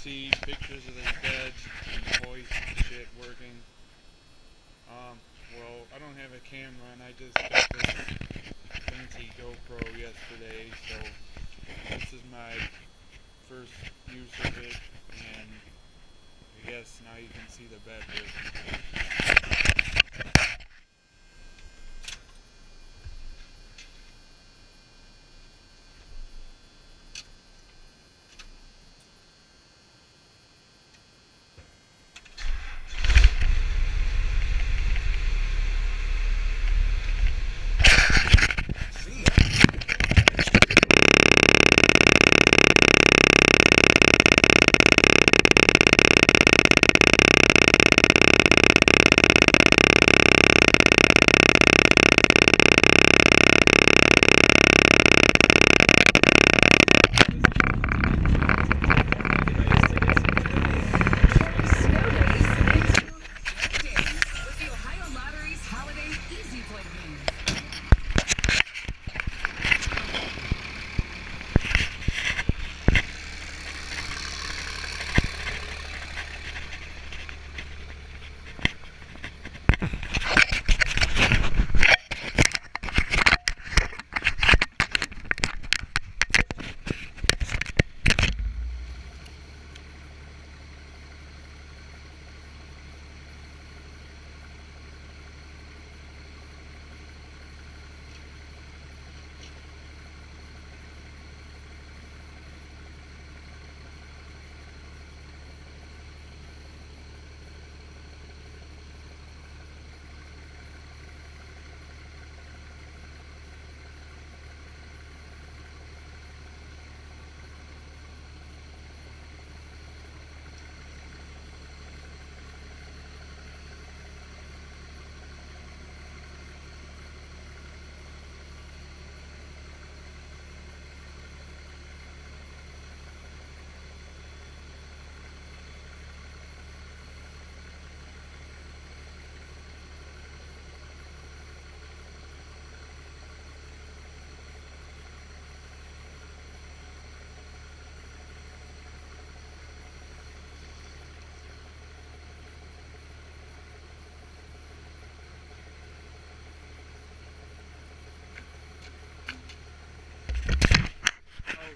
see pictures of this bed and the hoist and shit working. Well, I don't have a camera and I just got this fancy GoPro yesterday, so this is my first use of it, and I guess now you can see the bed working.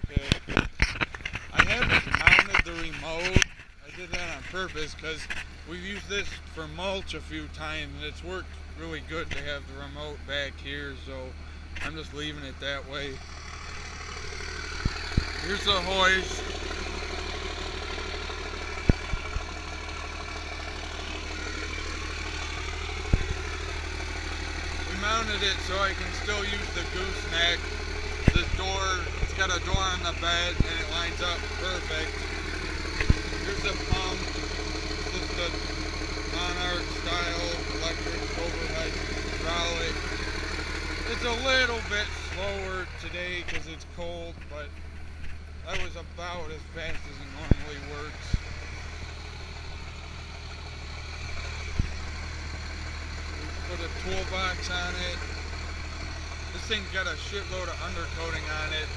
Okay. I haven't mounted the remote. I did that on purpose because we've used this for mulch a few times and it's worked really good to have the remote back here, so I'm just leaving it that way. Here's the hoist. We mounted it so I can still use the gooseneck. This door, it's got a door on the bed and it lines up perfect. Here's the pump. This is the Monarch style electric overhead hydraulic. It's a little bit slower today because it's cold, but that was about as fast as it normally works. Put a toolbox on it. This thing's got a shitload of undercoating on it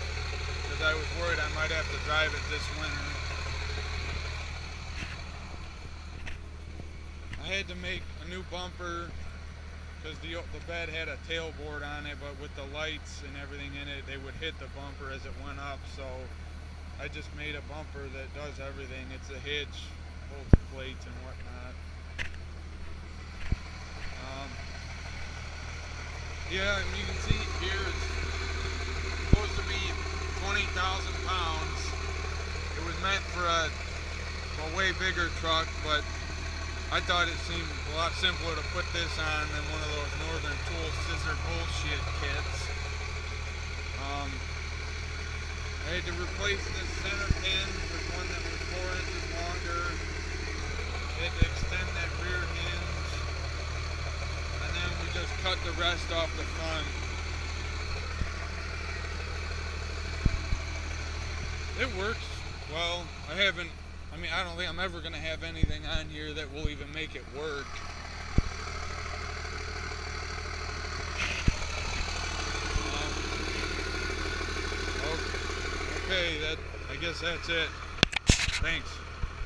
because I was worried I might have to drive it this winter. I had to make a new bumper because the bed had a tailboard on it, but with the lights and everything in it, they would hit the bumper as it went up, so I just made a bumper that does everything. It's a hitch, holds the plates and whatnot. Yeah, and you can see here it's supposed to be 20,000 pounds. It was meant for a way bigger truck, but I thought it seemed a lot simpler to put this on than one of those Northern Tool scissor bullshit kits. I had to replace this center pin with one that was 4 inches longer. I had to extend that rear hinge. And then we just cut the rest off the front. It works well. I don't think I'm ever going to have anything on here that will even make it work. Okay, I guess that's it. Thanks.